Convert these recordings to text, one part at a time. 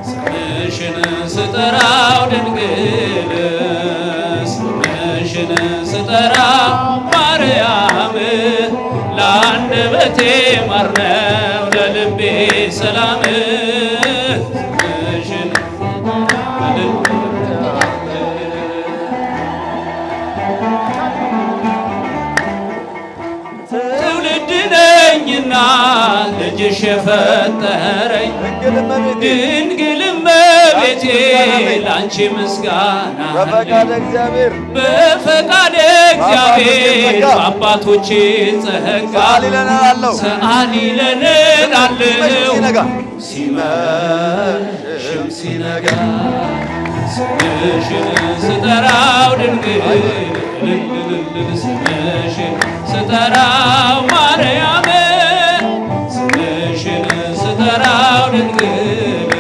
ስምሽን ስጠራው ድንግል ስምሽን ስጠራው ማርያም ለአንደበቴ ማር ነው ለልቤ ሰላም ስምሽን ትውልድ ነኝና ልጅሽ የፈጠረኝ ድንግል እመቤቴ ላንቺ ምስጋና በፈቃደ እግዚአብሔር በአባቶቼ ጸጋ ሰአሊ ለነ ላለው ሲመሽም ሲነጋ ስምሽን ስጠራው ድንግል ስምሽን ስጠራው ማርያም ስምሽን ስጠራው ድንግል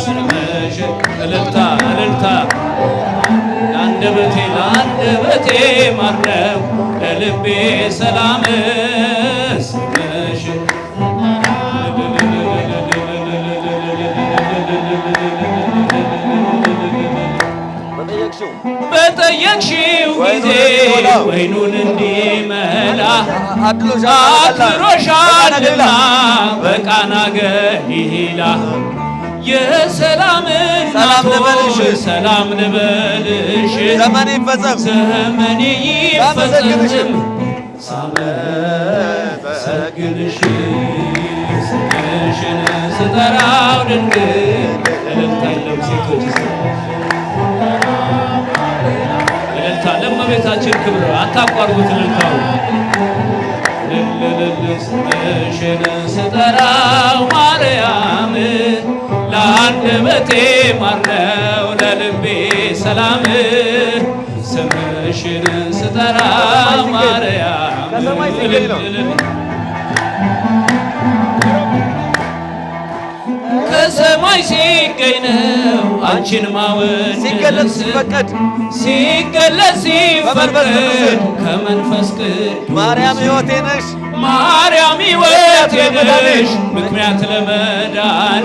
ስምሽን እልልታ እልልታ ለአንደበቴ ማር ነው ለልቤ ሰላም ስምሽን በጠየቅሽው ጊዜ ወይኑን እንዲመላ አክብሮሻልና በቃና ገሊላ የሰላም እናት ሰላም ልበልሽ ዘመኔ ይፈጸም ሳመሰግንሽ ስምሽን ስጠራው ድንግል እልልታ የለም ሴቶች እልልታ ለእመቤታችን ክብር አታቋርጡት እልልታው ስምሽን ስጠራው ማርያም ለአንደበቴ ማር ነው ለልቤ ሰላም ስምሽን ስጠራው ማርያም ከሰማይ ሲገኝ ነው አንቺን ማወደስ ሲገለጽ ሲፈቀድ ከመንፈስ ቅዱስ ማርያም ሕይወቴ ነሽ ማርያም ሕይወቴ ነሽ ምክንያት ለመዳኔ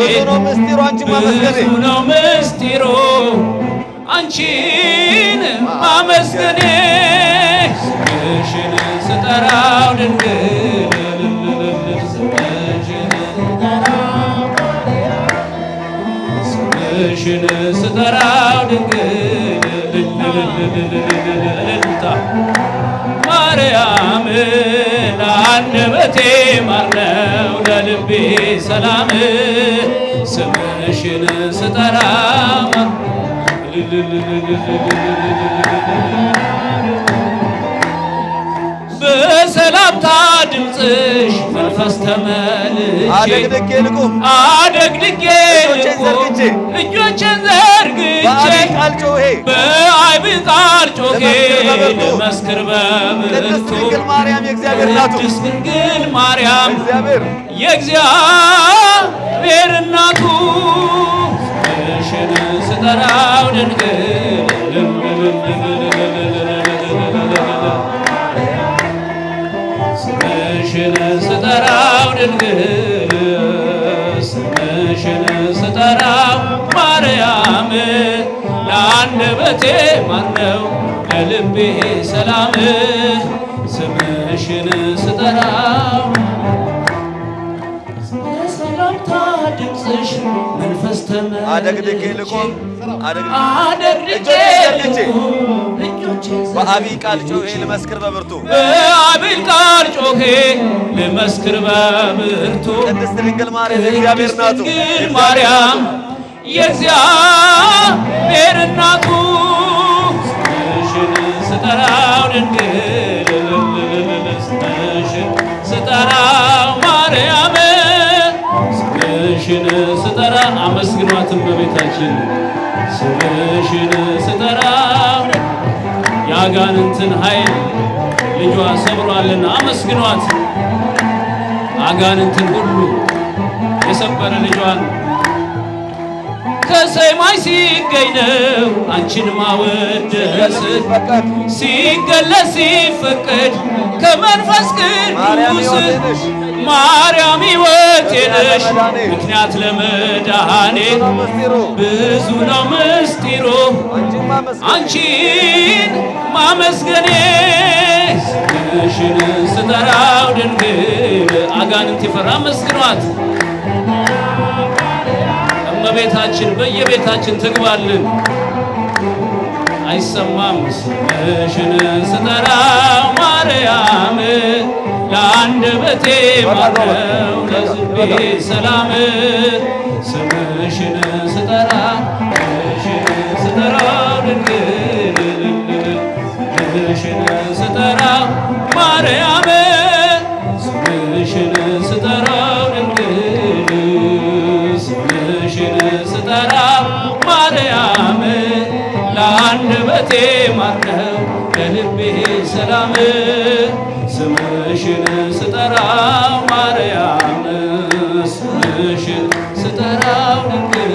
ብዙ ነው ምስጢሩ አንቺን ማመስገኔ ስምሽን ስጠራው ድንግል ስምሽን ስጠራው ድንግል እልልታ ማርያም ለአንደበቴ ማር ነው ለልቤ ሰላም ስምሽን ስጠራው በሰላምታ ድምፅሽ መንፈስ ተመልሼ አደግድጌ ልቁም እጆቼን ዘርግቼ በአይብ ቃል ጮኼ ልመስክር በብርቱ ቅድስት ድንግል ማርያም የእግዚአብሔር እናቱ ስምሽን ስጠራው ድንግል ስምሽን ስጠራው ድንግል ስምሽን ስጠራው ማርያም ለአንደበቴ ማር ነው ለልቤ ሰላም ስምሽን ስጠራው ሰላምታ ድምፅሽ መንፈስ ተመልሼ አደግድጌ ልቁም በአቢይ ቃል ጮኼ ልመስክር በብርቱ በአቢይ ቃል ጮኼ ልመስክር በብርቱ ቅድስት ድንግል ማርያም የእግዚአብሔር እናቱ ድንግል ማርያም የእግዚአብሔር እናቱ ስምሽን ስጠራው ድንግል ስምሽን ስጠራው ማርያም ስምሽን ስጠራ አመስግኗት እመቤታችን ስምሽን ስጠራው የአጋንንትን ኃይል ልጇ ሰብሯልና አመስግኗት አጋንንትን ሁሉ የሰበረ ልጇን ከሰማይ ሲገኝ ነው አንቺን ማወደስ ሲገለጽ ሲፈቀድ ከመንፈስ ቅዱስ ማርያም ሕይወቴ ነሽ ምክንያት ለመዳኔ ብዙ ነው ምስጢሩ አንቺን ማመስገኔ ስምሽን ስጠራው ድንግል አጋንንት ይፈራ መስግኗት እመቤታችን በየቤታችን ትግባልን አይሰማም ስምሽን ስጠራው ማርያም ለአንደበቴ ማረው ለልቤ ሰላም ስምሽን ስጠራው ድንግል ስምሽን ስጠራው ማርያም ስምሽን ስጠራው ድንግል ስምሽን ስጠራው ማርያም ለአንደበቴ ማረው ለልቤ ሰላም ስምሽን ስጠራው ማርያም ስምሽን ስጠራው ድንግል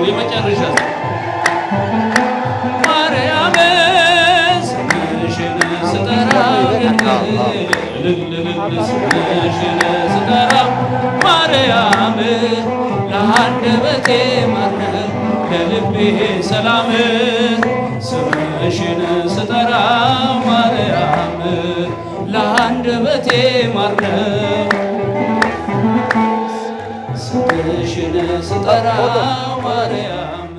የመጨረሻ ማርያም ስምሽን ስጠራው ድንግል ስምሽን ስጠራው ማርያም ለአንደበቴ ማረው ለልቤ ሰላም ስምሽን ስጠራው ማርያም ለአንደበቴ ማረው ስምሽን ስጠራው ማርያም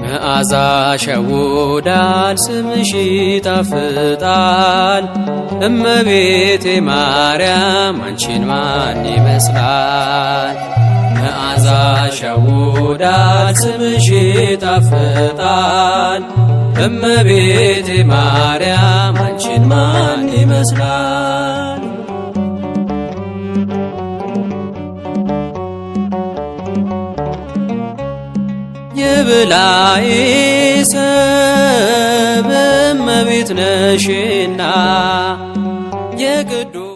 መዓዛሽ ያውዳል ስምሽ ይጣፍጣል እመቤቴ ማርያም አንቺን ማን ይመስላል መዓዛሽ ያውዳል ስምሽ ይጣፍጣል እመቤቴ ማርያም አንቺን ማን ይመስላል የብላይ ሰብ እመቤት ነሽና የቅዱስ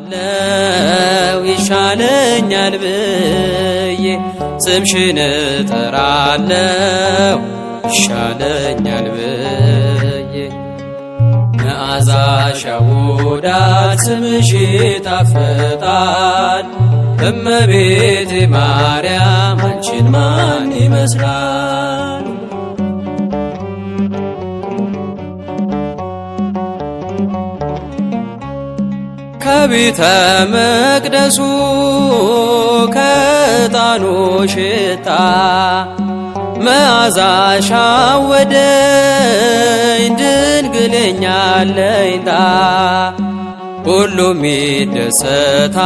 አለው ይሻለኛል ብዬ ስምሽን እጠራለሁ ይሻለኛል ብዬ መዓዛሽ ያውዳል ስምሽ ይጣፍጣል እመቤቴ ማርያም አንቺን ማን ይመስላል ከቤተ መቅደሱ ከዕጣኑ ሽታ መዓዛሽ አወደኝ ድንግል የኛ አለኝታ ሁሉም ይደሰታል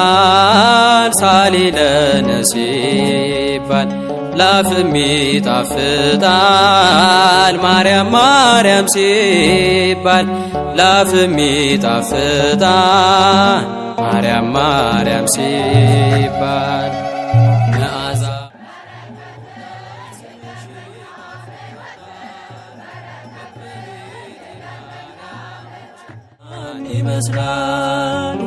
ሳሊለነ ሲባል ላፍም ይጣፍጣል ማርያም ማርያም ሲባል ላፍም ይጣፍጣል ማርያም ማርያም ሲባል መዓዛ ይመስላል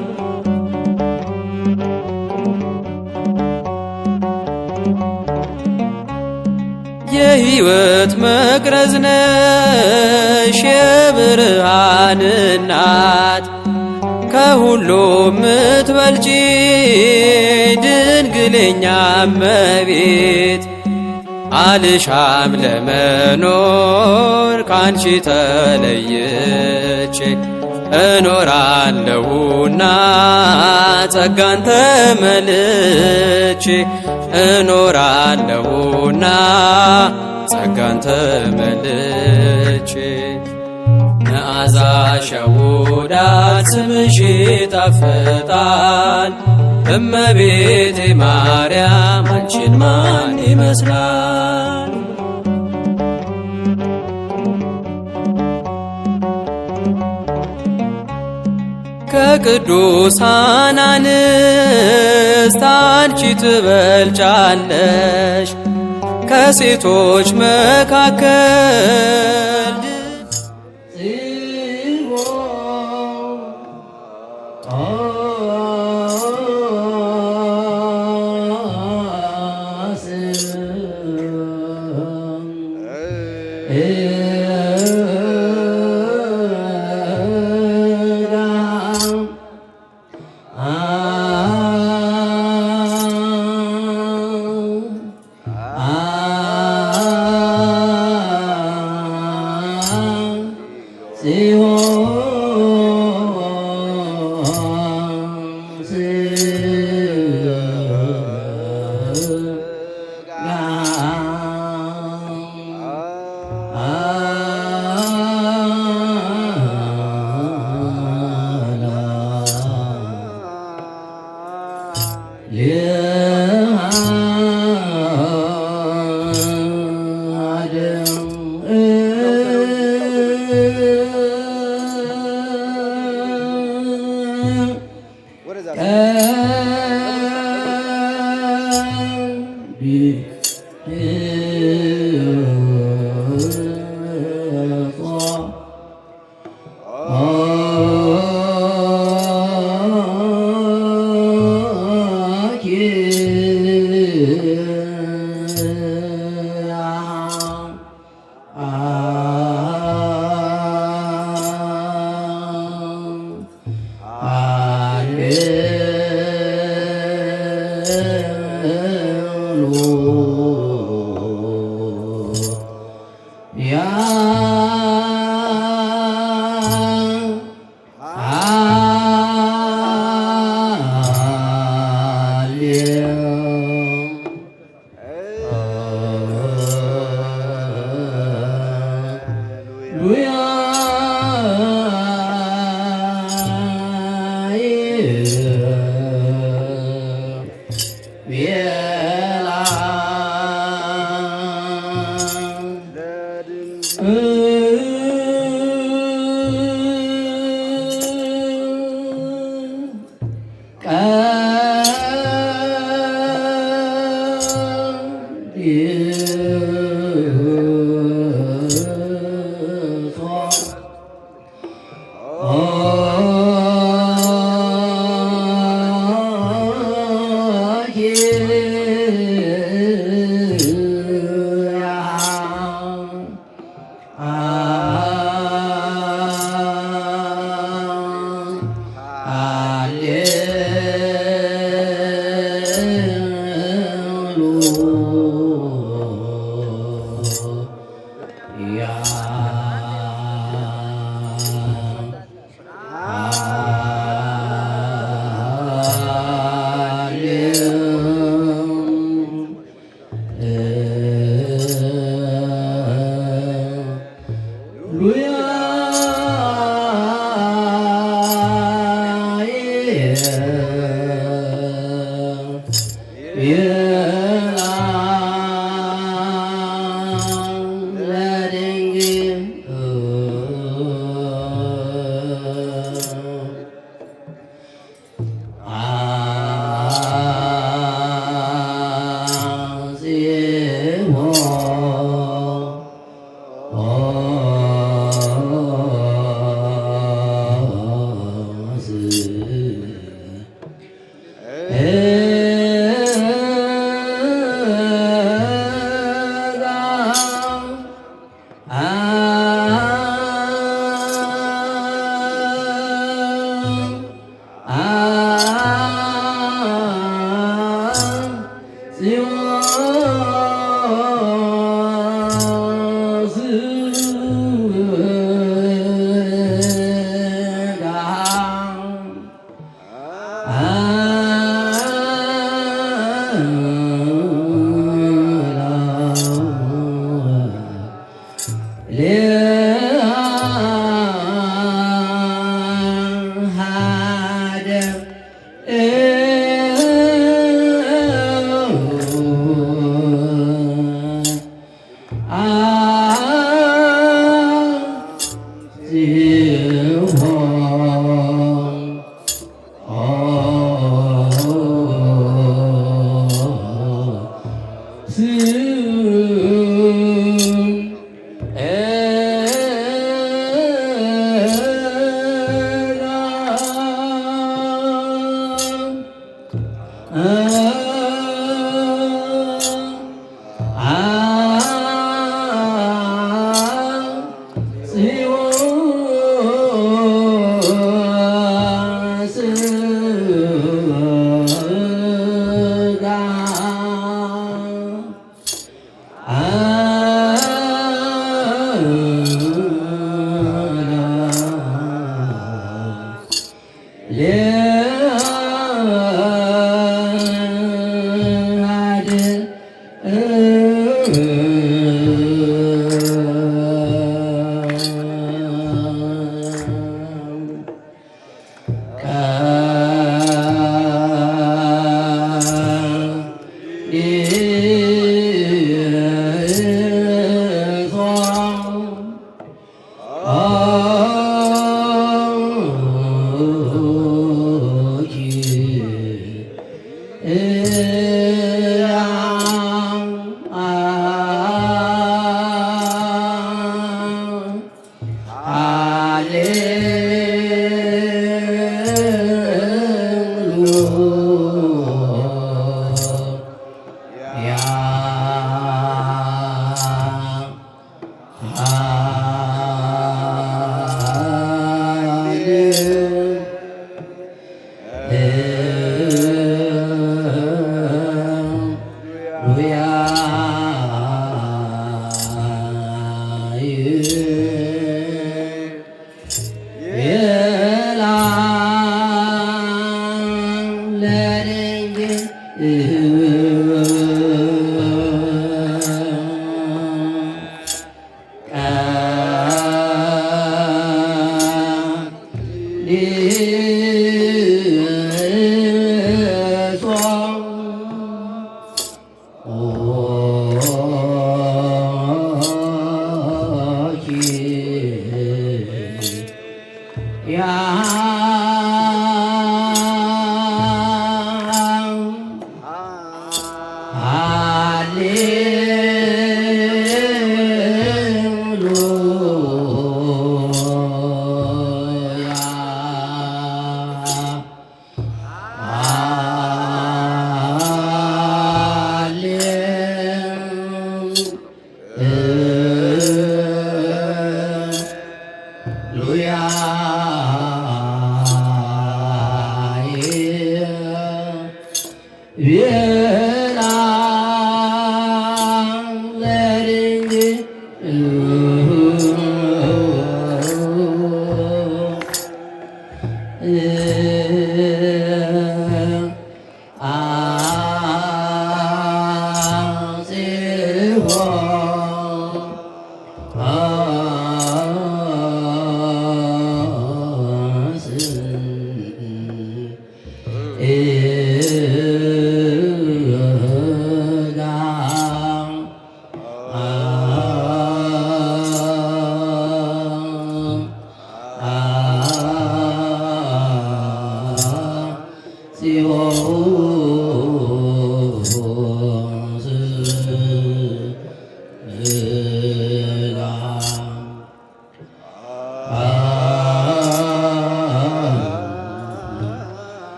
የሕይወት መቅረዝ ነሽ የብርሃን እናት ከሁሉ ምትበልጪ ድንግል የኛ እመቤት አልሻም ለመኖር ካንቺ ተለይቼ እኖራለሁና ጸጋን ተመልቼ እኖራለሁና ጸጋን ተመልቼ መዓዛሽ ያውዳል ስምሽ ይጣፍጣል እመቤቴ ማርያም አንቺን ማን ይመስላል ከቅዱሳን አንስት አንቺ ትበልጫለሽ ከሴቶች መካከል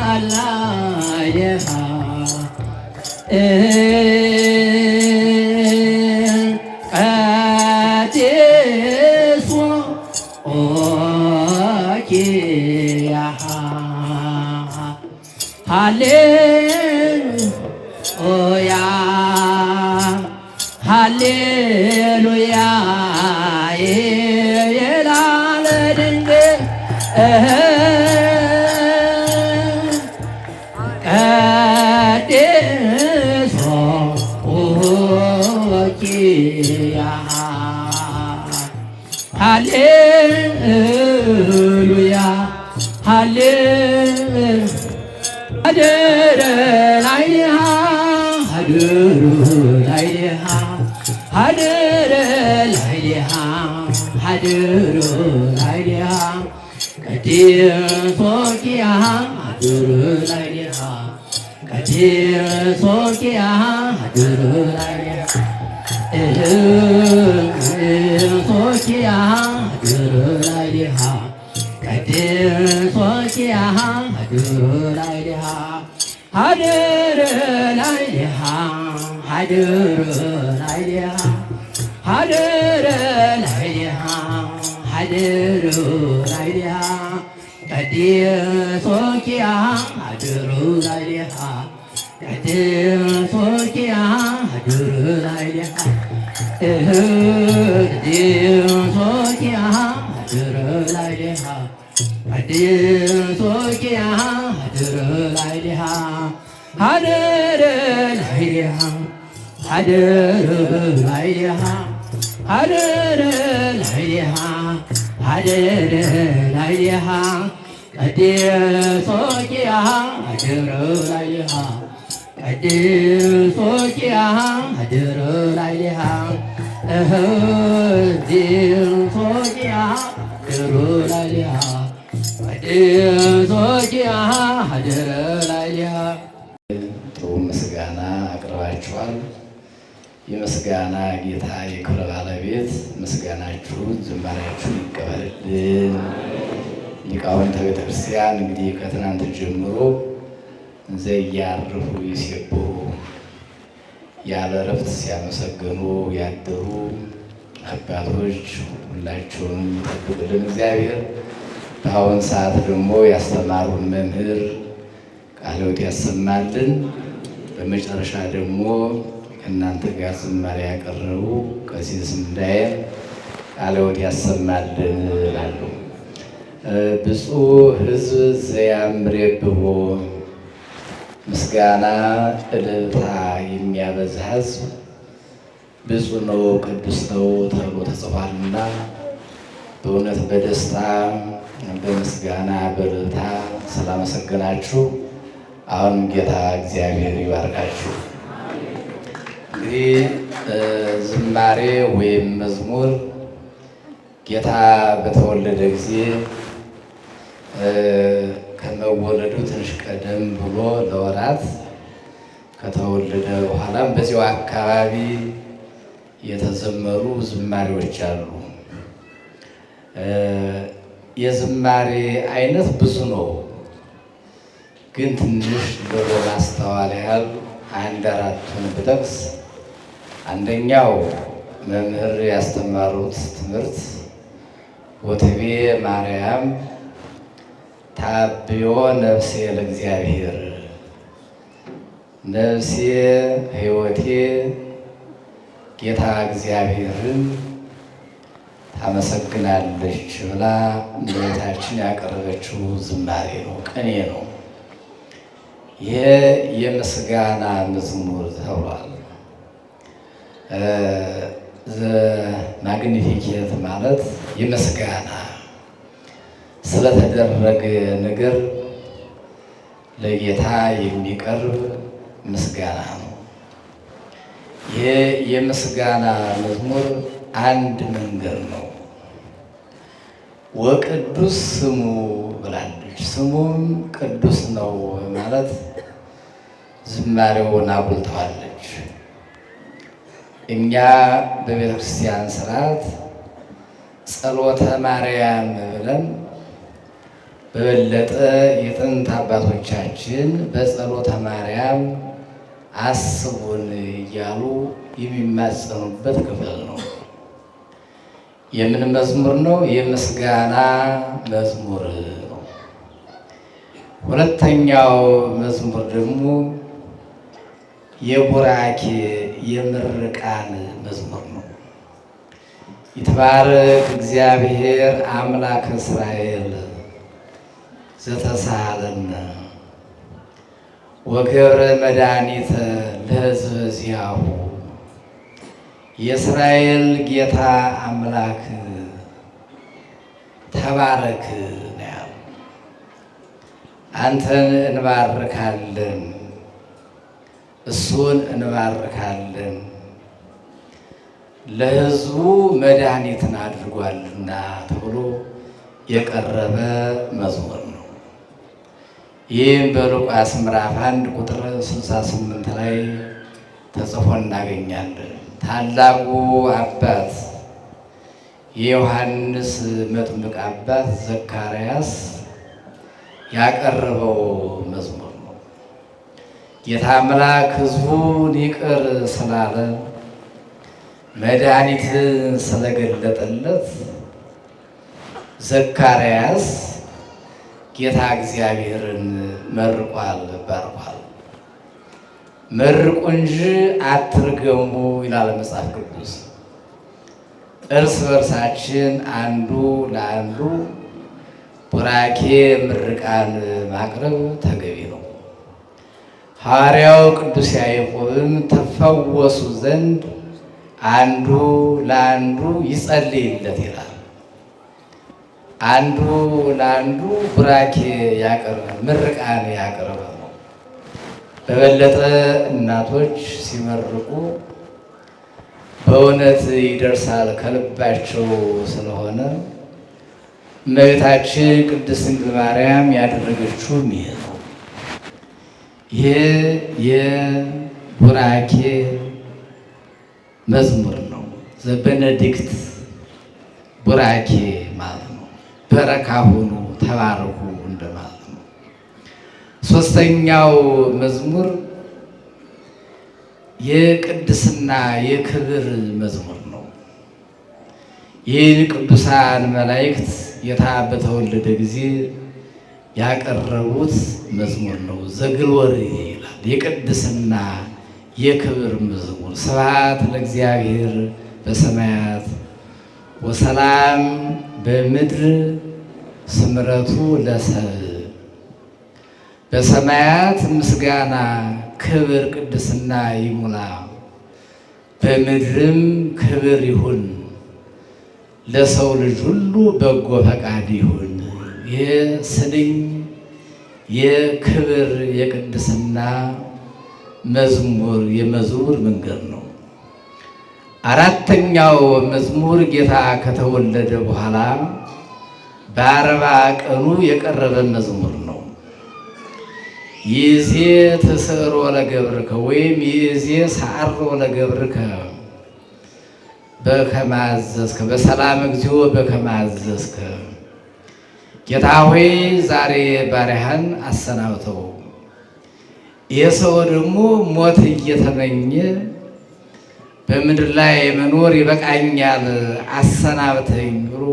አላየሃ ቀቴሶ ኦኪያሃ ሃሌሉያ ሃሌሉያ የላለ ድንግል ቀድሶ ኦኪያሃ ሃሌሉያ ሀደረ ላይሃ ሀደሩ ላይሃ ሀደረ ላይሃ ሀደሩ ላይሃ ቀድሶኪያሃ ሀደሩ ላይሃ ቀድሶኪያሃ ሀደሩ ላይሃ ቀድሶኪያሃ ሀደሩ ላይሃ ቀድሶኪያሃ ሀደሩ ላይሃ ሀደረ ላይሃ ሀደሩ ላይሃ ሀደረ ላይሃ ሀደሩ ላይሃ ቀድሶኪያሃ ሀደሩ ላይሃ ቀድሶኪያሃ ሀደሩ ላይሃ ቀድሶኪያሃ ሀደሩ ላይሃ ቀድሶኪያሃ ሀደሩ ላይሃ ሀደረ ላይሃ ሀደሩ ላይሃ ሀደረ ላይሃ ሀደረ ላይሃ ቀድሶኪያሃ ሀደሩ ላይሃ ቀድሶኪያሃ ሀደሩ ላይሃ ቀድሶኪያሃ ሀደሩ ላይሃ ቀድሶኪያሃ ሀደሩ ላይሃ። ጥሩ ምስጋና አቅርባችኋል። የምስጋና ጌታ የክብር ባለቤት ምስጋናችሁን ዝማሬያችሁን ይቀበልልን። ሊቃውንተ ቤተ ክርስቲያን እንግዲህ ከትናንት ጀምሮ ዘያርፉ ይሴብሑ ያለ እረፍት ሲያመሰግኑ ያደሩ አባቶች ሁላቸውንም ይጠብቅልን እግዚአብሔር። በአሁን ሰዓት ደግሞ ያስተማሩን መምህር ቃለ ሕይወት ያሰማልን። በመጨረሻ ደግሞ ከእናንተ ጋር ዝማሬ ያቀረቡ ቀሲስ እንዳየር ቃለ ሕይወት ያሰማልን እላለሁ። ብፁዕ ሕዝብ ዘያምሬብቦ ምስጋና እልልታ የሚያበዛ ሕዝብ ብፁዕ ነው ቅዱስ ነው ተብሎ ተጽፏልና በእውነት በደስታ በምስጋና በእልልታ ስላመሰገናችሁ አሁን ጌታ እግዚአብሔር ይባርካችሁ። እንግዲህ ዝማሬ ወይም መዝሙር ጌታ በተወለደ ጊዜ ከመወለዱ ትንሽ ቀደም ብሎ ለወራት ከተወለደ በኋላም በዚያው አካባቢ የተዘመሩ ዝማሬዎች አሉ። የዝማሬ አይነት ብዙ ነው፣ ግን ትንሽ ለማስተዋል ያህል አንድ አራቱን ብጠቅስ፣ አንደኛው መምህር ያስተማሩት ትምህርት ወትቤ ማርያም ታብዮ ነፍሴ ለእግዚአብሔር፣ ነፍሴ ሕይወቴ ጌታ እግዚአብሔርን ታመሰግናለች ብላ እመቤታችን ያቀረበችው ዝማሬ ነው፣ ቅኔ ነው። ይሄ የምስጋና መዝሙር ተብሏል። ማግኒፊኬት ማለት የምስጋና ስለተደረገ ነገር ለጌታ የሚቀርብ ምስጋና ነው። ይሄ የምስጋና መዝሙር አንድ መንገድ ነው። ወቅዱስ ስሙ ብላለች። ስሙም ቅዱስ ነው ማለት ዝማሬውን አጉልተዋለች። እኛ በቤተ ክርስቲያን ስርዓት ጸሎተ ማርያም ብለን በበለጠ የጥንት አባቶቻችን በጸሎተ ማርያም አስቡን እያሉ የሚማጸኑበት ክፍል ነው። የምን መዝሙር ነው? የምስጋና መዝሙር ነው። ሁለተኛው መዝሙር ደግሞ የቡራኬ የምርቃን መዝሙር ነው። ይትባረክ እግዚአብሔር አምላክ እስራኤል ዘተሳሃለነ ወገብረ መድኃኒተ ለሕዝበ ዚአሁ። የእስራኤል ጌታ አምላክ ተባረክ ነው ያለው። አንተን እንባርካለን፣ እሱን እንባርካለን፣ ለሕዝቡ መድኃኒትን አድርጓልና ተብሎ የቀረበ መዝሙር ነው። ይህም በሉቃስ ምዕራፍ 1 ቁጥር 68 ላይ ተጽፎ እናገኛለን። ታላቁ አባት የዮሐንስ መጥምቅ አባት ዘካርያስ ያቀረበው መዝሙር ነው። ጌታ አምላክ ሕዝቡን ይቅር ስላለ መድኃኒትን ስለገለጠለት ዘካርያስ ጌታ እግዚአብሔርን መርቋል፣ ባርኳል። መርቁ እንጂ አትርገሙ ይላል መጽሐፍ ቅዱስ። እርስ በርሳችን አንዱ ለአንዱ ቡራኬ ምርቃን ማቅረብ ተገቢ ነው። ሐዋርያው ቅዱስ ያዕቆብም ተፈወሱ ዘንድ አንዱ ለአንዱ ይጸልይለት ይላል። አንዱ ለአንዱ ቡራኬ ያቀርብ፣ ምርቃን ያቀርብ ነው። በበለጠ እናቶች ሲመርቁ በእውነት ይደርሳል ከልባቸው ስለሆነ እመቤታችን ቅድስት ድንግል ማርያም ያደረገችውም ይሄ ነው። ይሄ የቡራኬ መዝሙር ነው። ዘበነዲክት ቡራኬ ማለት ነው። በረካ ሁኑ፣ ተባረኩ እንደማለት ነው። ሶስተኛው መዝሙር የቅድስና የክብር መዝሙር ነው። ይህ ቅዱሳን መላእክት ጌታ በተወለደ ጊዜ ያቀረቡት መዝሙር ነው። ዘግሎሪ ይላል። የቅድስና የክብር መዝሙር። ስብሐት ለእግዚአብሔር በሰማያት ወሰላም በምድር ስምረቱ ለሰብእ። በሰማያት ምስጋና ክብር ቅድስና ይሙላ፣ በምድርም ክብር ይሁን፣ ለሰው ልጅ ሁሉ በጎ ፈቃድ ይሁን። ይህ ስንኝ የክብር የቅድስና መዝሙር የመዝሙር መንገድ ነው። አራተኛው መዝሙር ጌታ ከተወለደ በኋላ በ40 ቀኑ የቀረበ መዝሙር ነው። ይዜ ተሰሮ ለገብርከ ወይም ይዜ ሰዓሮ ለገብርከ በከመ አዘዝከ በሰላም እግዚኦ በከመ አዘዝከ። ጌታ ሆይ ዛሬ ባሪያህን አሰናብተው። ይህ ሰው ደግሞ ሞት እየተመኘ በምድር ላይ መኖር ይበቃኛል አሰናብተኝ ብሎ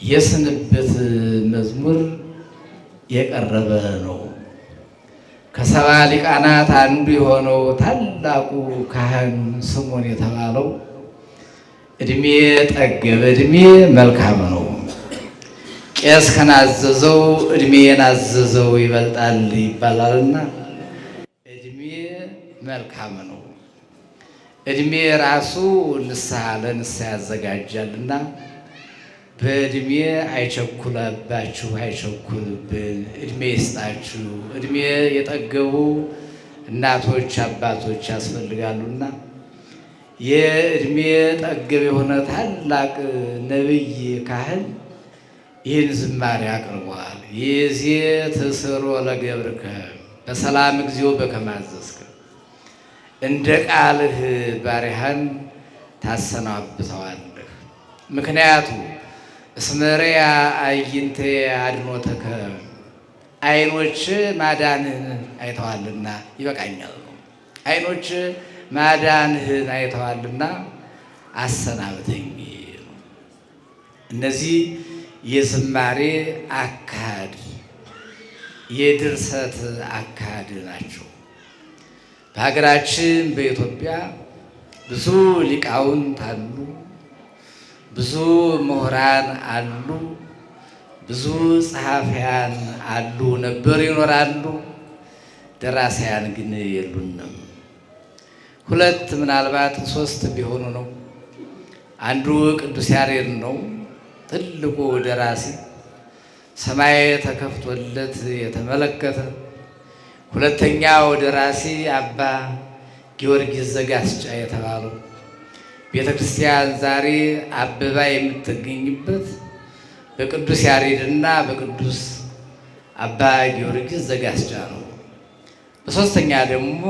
የስንብት መዝሙር የቀረበ ነው። ከሰባ ሊቃናት አንዱ የሆነው ታላቁ ካህን ስምዖን የተባለው እድሜ ጠገበ፣ እድሜ መልካም ነው። ቄስ ከናዘዘው እድሜ የናዘዘው ይበልጣል ይባላልና እድሜ መልካም ነው። እድሜ ራሱ ንስሐ ለንስሐ ያዘጋጃልና በእድሜ አይቸኩለባችሁ፣ አይቸኩልብን፣ እድሜ ይስጣችሁ። እድሜ የጠገቡ እናቶች አባቶች ያስፈልጋሉና የእድሜ ጠገብ የሆነ ታላቅ ነቢይ ካህን ይህን ዝማሬ አቅርቧል። ይዜ ተሰሮ ለገብርከ በሰላም እግዚኦ በከመ አዘዝከ። እንደ ቃልህ ባሪያህን ታሰናብተዋለህ። ምክንያቱ እስመሪያ አይንቴ አድኖተከ ዓይኖች ማዳንህን አይተዋልና ይበቃኛል ነው። ዓይኖች ማዳንህን አይተዋልና አሰናብተኝ። እነዚህ የዝማሬ አካሄድ የድርሰት አካሄድ ናቸው። በሀገራችን በኢትዮጵያ ብዙ ሊቃውንት አሉ፣ ብዙ ምሁራን አሉ፣ ብዙ ጸሐፊያን አሉ፣ ነበር ይኖራሉ። ደራሲያን ግን የሉንም። ሁለት ምናልባት ሶስት ቢሆኑ ነው። አንዱ ቅዱስ ያሬድ ነው፣ ትልቁ ደራሲ ሰማይ ተከፍቶለት የተመለከተ። ሁለተኛው ደራሲ አባ ጊዮርጊስ ዘጋስጫ የተባሉ ቤተ ክርስቲያን ዛሬ አበባ የምትገኝበት በቅዱስ ያሬድና በቅዱስ አባ ጊዮርጊስ ዘጋስጫ ነው። በሶስተኛ ደግሞ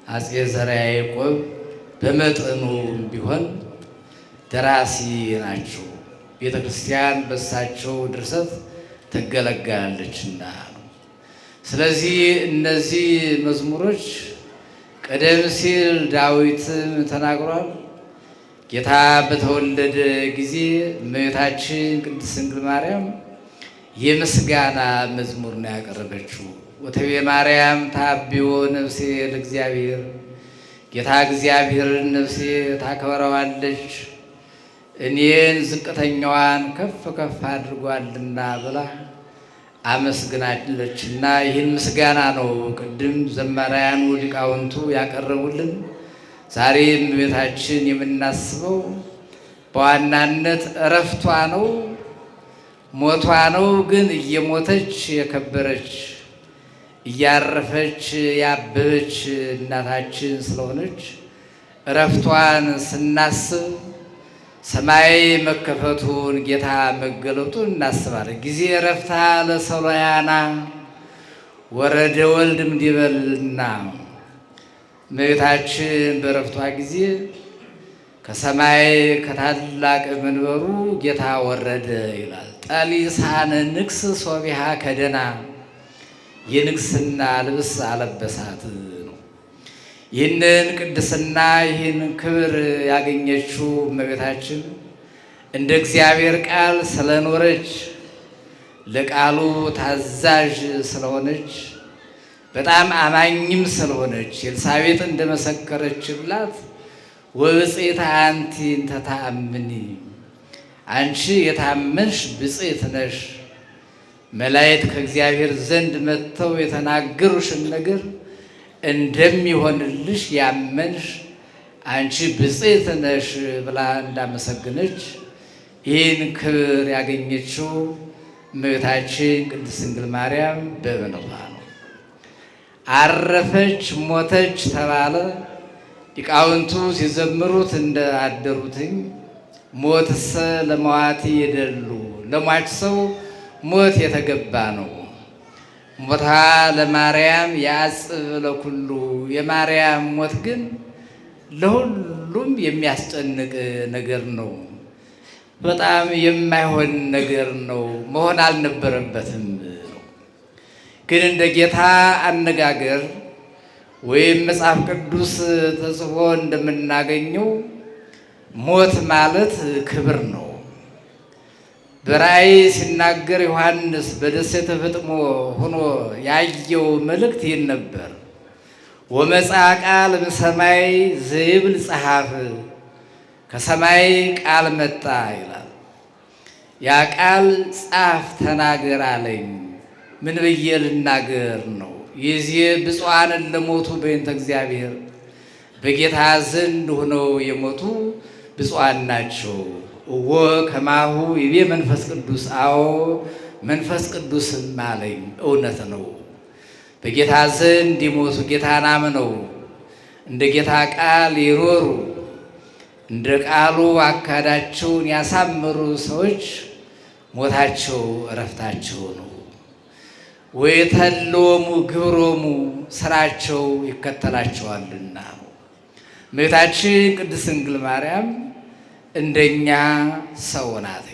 አፄ ዘርዓ ያዕቆብ በመጠኑ ቢሆን ደራሲ ናቸው። ቤተ ክርስቲያን በሳቸው ድርሰት ትገለገላለችና ነው። ስለዚህ እነዚህ መዝሙሮች ቀደም ሲል ዳዊትም ተናግሯል። ጌታ በተወለደ ጊዜ እመቤታችን ቅድስት ድንግል ማርያም የምስጋና መዝሙር ነው ያቀረበችው። ወተቤ ማርያም ታቢዮ ነፍሴ ለእግዚአብሔር፣ ጌታ እግዚአብሔርን ነፍሴ ታከብረዋለች፣ እኔን ዝቅተኛዋን ከፍ ከፍ አድርጓልና ብላ አመስግናለችና ይህን ምስጋና ነው ቅድም ዘማሪያኑ ሊቃውንቱ ያቀረቡልን። ዛሬም ቤታችን የምናስበው በዋናነት እረፍቷ ነው፣ ሞቷ ነው። ግን እየሞተች የከበረች እያረፈች ያበበች እናታችን ስለሆነች እረፍቷን ስናስብ ሰማይ መከፈቱን ጌታ መገለጡን እናስባለን። ጊዜ እረፍታ ለሰሎያና ወረደ ወልድ እምዲበልና እመቤታችን በእረፍቷ ጊዜ ከሰማይ ከታላቅ መንበሩ ጌታ ወረደ ይላል። ጠሊሳነ ንግስ ሶቢሃ ከደና የንግስና ልብስ አለበሳት ነው። ይህንን ቅድስና ይህን ክብር ያገኘችው እመቤታችን እንደ እግዚአብሔር ቃል ስለኖረች፣ ለቃሉ ታዛዥ ስለሆነች፣ በጣም አማኝም ስለሆነች ኤልሳቤጥ እንደመሰከረችላት ወብፅዕት አንቲ እንተ ተአምኒ፣ አንቺ የታመንሽ ብፅዕት ነሽ፣ መላእክት ከእግዚአብሔር ዘንድ መጥተው የተናገሩሽን ነገር እንደሚሆንልሽ ያመንሽ አንቺ ብፅዕት ነሽ ብላ እንዳመሰግነች ይህን ክብር ያገኘችው እመቤታችን ቅድስት ድንግል ማርያም በእምነቷ ነው። አረፈች፣ ሞተች ተባለ። ሊቃውንቱ ሲዘምሩት እንደ አደሩትኝ ሞትሰ ለመዋቲ የደሉ፣ ለሟች ሰው ሞት የተገባ ነው። ሞታ ለማርያም ያጽብ ለኩሉ፣ የማርያም ሞት ግን ለሁሉም የሚያስጨንቅ ነገር ነው። በጣም የማይሆን ነገር ነው። መሆን አልነበረበትም ነው። ግን እንደ ጌታ አነጋገር ወይም መጽሐፍ ቅዱስ ተጽፎ እንደምናገኘው ሞት ማለት ክብር ነው። በራእይ ሲናገር ዮሐንስ በደሴተ ፍጥሞ ሆኖ ያየው መልእክት ይህን ነበር። ወመጽአ ቃል እምሰማይ ዘይብል ጸሐፍ፣ ከሰማይ ቃል መጣ ይላል። ያ ቃል ጻፍ ተናገር አለኝ። ምን ብዬ ልናገር ነው? የዚህ ብፁዓን ለሞቱ በእንተ እግዚአብሔር፣ በጌታ ዘንድ ሆነው የሞቱ ብፁዓን ናቸው። እወ ከማሁ ይቤ መንፈስ ቅዱስ፣ አዎ መንፈስ ቅዱስም አለኝ። እውነት ነው። በጌታ ዘንድ የሞቱ ጌታን አምነው እንደ ጌታ ቃል የኖሩ እንደ ቃሉ አካዳቸውን ያሳመሩ ሰዎች ሞታቸው እረፍታቸው ነው። ወየተሎሙ ግብሮሙ፣ ስራቸው ይከተላቸዋልና ነው። እመቤታችን ቅድስት ድንግል ማርያም እንደኛ ሰው ናት።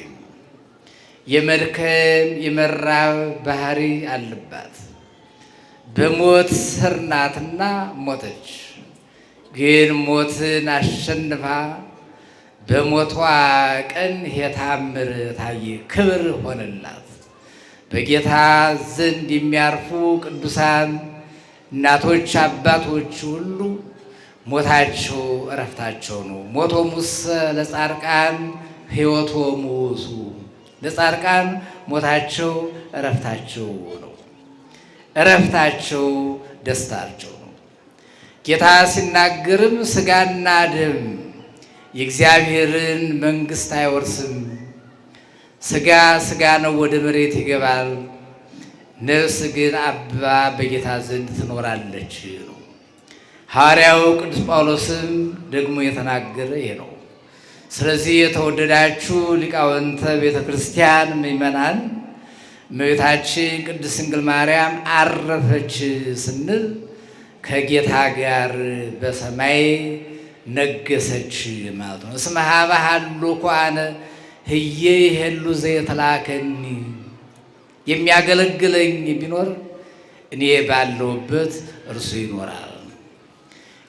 የመድከም የመራብ ባህሪ አለባት። በሞት ስር ናትና ሞተች። ግን ሞትን አሸንፋ በሞቷ ቀን የታምር ታየ፣ ክብር ሆነላት። በጌታ ዘንድ የሚያርፉ ቅዱሳን እናቶች አባቶች ሁሉ ሞታቸው እረፍታቸው ነው። ሞቶሙሰ ለጻድቃን ሕይወቶሙ ውእቱ። ለጻድቃን ሞታቸው እረፍታቸው ነው። እረፍታቸው ደስታቸው ነው። ጌታ ሲናገርም ሥጋና ደም የእግዚአብሔርን መንግሥት አይወርስም። ሥጋ ሥጋ ነው፣ ወደ መሬት ይገባል። ነፍስ ግን አብባ በጌታ ዘንድ ትኖራለች ነው። ሐዋርያው ቅዱስ ጳውሎስም ደግሞ የተናገረ ይሄ ነው። ስለዚህ የተወደዳችሁ ሊቃውንተ ቤተ ክርስቲያን ምእመናን፣ እመቤታችን ቅድስት ድንግል ማርያም አረፈች ስንል ከጌታ ጋር በሰማይ ነገሰች ማለት ነው። እስመ ሀበ ሀሎኩ አነ ህዬ ይሄሉ ዘየተላከኒ። የሚያገለግለኝ ቢኖር እኔ ባለሁበት እርሱ ይኖራል።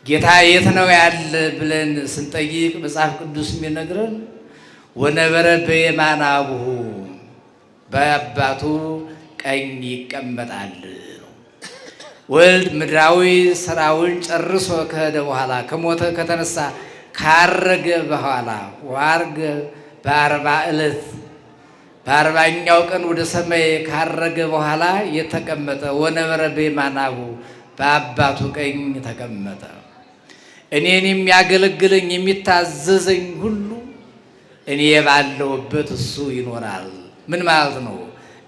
ጌታ የት ነው ያለ ብለን ስንጠይቅ መጽሐፍ ቅዱስ የሚነግረን ወነበረ በየማነ አቡሁ፣ በአባቱ ቀኝ ይቀመጣል ነው። ወልድ ምድራዊ ስራውን ጨርሶ ከሄደ በኋላ ከሞተ ከተነሳ ካረገ በኋላ ዋርገ በ40 ዕለት በ40ኛው ቀን ወደ ሰማይ ካረገ በኋላ የተቀመጠ ወነበረ በየማነ አቡሁ፣ በአባቱ ቀኝ ተቀመጠ። እኔን የሚያገለግለኝ የሚታዘዘኝ ሁሉ እኔ ባለሁበት እሱ ይኖራል። ምን ማለት ነው?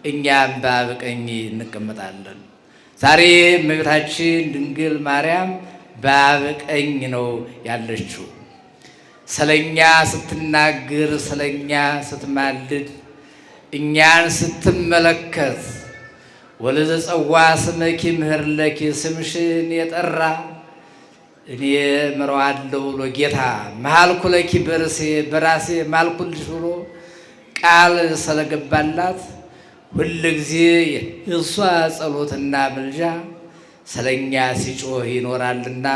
እኛም በአብ ቀኝ እንቀመጣለን። ዛሬ እመቤታችን ድንግል ማርያም በአብ ቀኝ ነው ያለችው። ስለኛ ስትናገር፣ ስለኛ ስትማልድ፣ እኛን ስትመለከት ወለዘጸዋ ስመኪ ምህር ለኪ፣ ስምሽን የጠራ እኔ ምረዋለሁ ብሎ ጌታ መሃልኩ ለኪ በራሴ ማልኩልሽ ብሎ ቃል ስለገባላት ሁል ጊዜ የእሷ ጸሎትና ምልጃ ስለኛ ሲጮህ ይኖራልና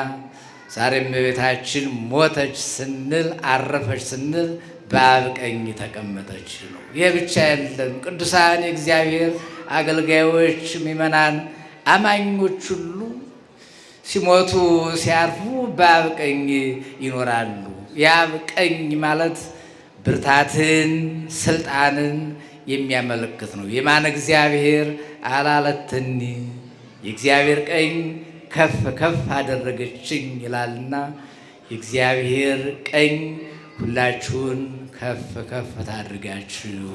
ዛሬም እመቤታችን ሞተች ስንል አረፈች ስንል በአብ ቀኝ ተቀመጠች ነው። ይህ ብቻ አይደለም። ቅዱሳን የእግዚአብሔር አገልጋዮች፣ ምእመናን፣ አማኞች ሁሉ ሲሞቱ ሲያርፉ በአብ ቀኝ ይኖራሉ። የአብ ቀኝ ማለት ብርታትን፣ ስልጣንን የሚያመለክት ነው። የማነ እግዚአብሔር አላለትኒ፣ የእግዚአብሔር ቀኝ ከፍ ከፍ አደረገችኝ ይላልና የእግዚአብሔር ቀኝ ሁላችሁን ከፍ ከፍ ታድርጋችሁ።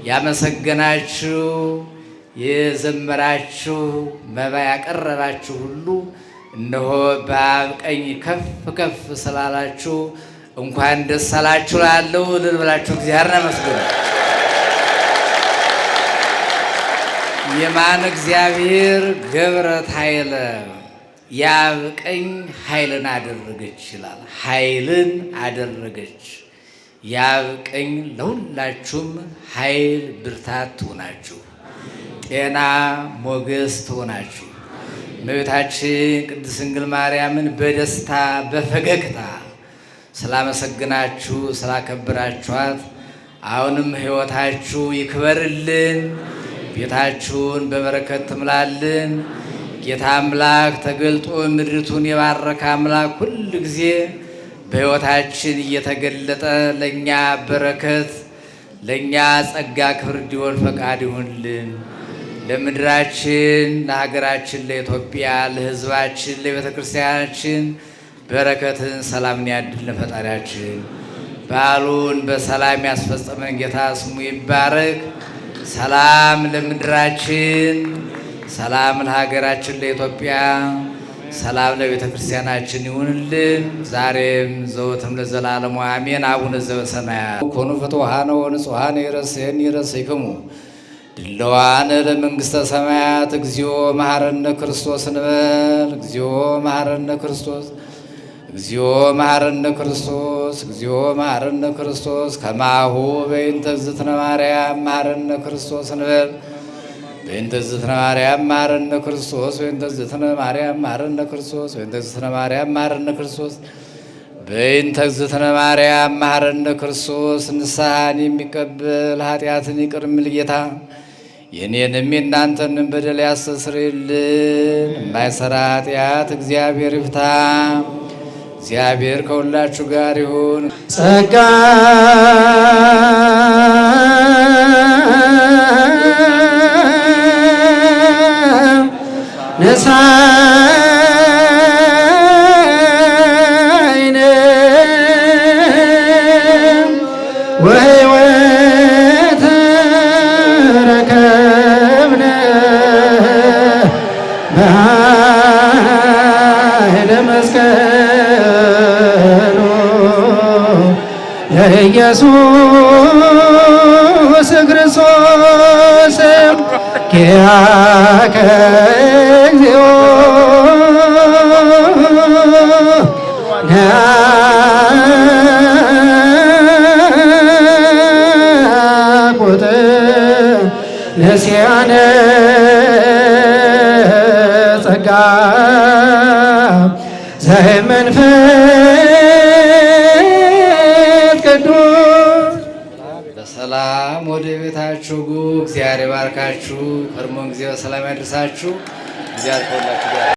ያመሰገናችሁ የዘመራችሁ መባ ያቀረባችሁ ሁሉ እነሆ በአብ ቀኝ ከፍ ከፍ ስላላችሁ እንኳን ደስ አላችሁ ላለው እልል ብላችሁ እግዚአብሔርን አመስግኑ። የማነ እግዚአብሔር ገብረት ኃይለ፣ የአብ ቀኝ ኃይልን አደረገች ይላል። ኃይልን አደረገች። የአብ ቀኝ ለሁላችሁም ኃይል ብርታት ትሆናችሁ፣ ጤና ሞገስ ትሆናችሁ። እመቤታችን ቅድስት ድንግል ማርያምን በደስታ በፈገግታ ስላመሰግናችሁ ስላከበራችኋት አሁንም ሕይወታችሁ ይክበርልን፣ ቤታችሁን በበረከት ትምላልን። ጌታ አምላክ ተገልጦ ምድሪቱን የባረከ አምላክ ሁል ጊዜ በሕይወታችን እየተገለጠ ለእኛ በረከት ለእኛ ጸጋ ክብር እንዲሆን ፈቃድ ይሁንልን። ለምድራችን፣ ለሀገራችን፣ ለኢትዮጵያ፣ ለሕዝባችን፣ ለቤተ ክርስቲያናችን በረከትን ሰላምን ያድልን ፈጣሪያችን። በዓሉን በሰላም ያስፈጸመን ጌታ ስሙ ይባረክ። ሰላም ለምድራችን፣ ሰላም ለሀገራችን ለኢትዮጵያ፣ ሰላም ለቤተ ክርስቲያናችን ይሁንልን ዛሬም ዘወትም ለዘላለሙ አሜን። አቡነ ዘበሰማያት ኮኑ ፍቱሐነ ወንጹሐነ ይረሴን ይረሴክሙ ድለዋነ ለመንግሥተ ሰማያት እግዚኦ መሐረነ ክርስቶስ እንበል። እግዚኦ መሐረነ ክርስቶስ እግዚኦ መሐረነ ክርስቶስ እግዚኦ መሐረነ ክርስቶስ ከማሁ በእንተ እግዝእትነ ማርያም መሐረነ ክርስቶስ እንበል። በእንተ እግዝእትነ ማርያም መሐረነ ክርስቶስ በእንተ እግዝእትነ ማርያም መሐረነ ክርስቶስ በእንተ እግዝእትነ ማርያም መሐረነ ክርስቶስ በእንተ እግዝእትነ ማርያም መሐረነ ክርስቶስ። ንስሐን የሚቀበል ኃጢአትን ይቅር የሚል ጌታ የኔንም የእናንተንም በደል ያስተሰርይልን። የማይሰራ ኃጢአት እግዚአብሔር ይፍታ። እግዚአብሔር ከሁላችሁ ጋር ይሁን። ጸጋ ነሣኢነ ወሕይወተ ረከብነ በኃይለ መስቀሉ የኢየሱስ ክርስቶስ ኪያከ እግዚኦ ናቁጥ ነሲያነ ጸጋ ዘመንፈስ ቅዱስ። በሰላም ወደ ቤታችሁ ግቡ። እግዚአብሔር ይባርካችሁ። ከርሞን ጊዜ በሰላም ያድርሳችሁ። እግዚአብሔር ከሁላችሁ ጋር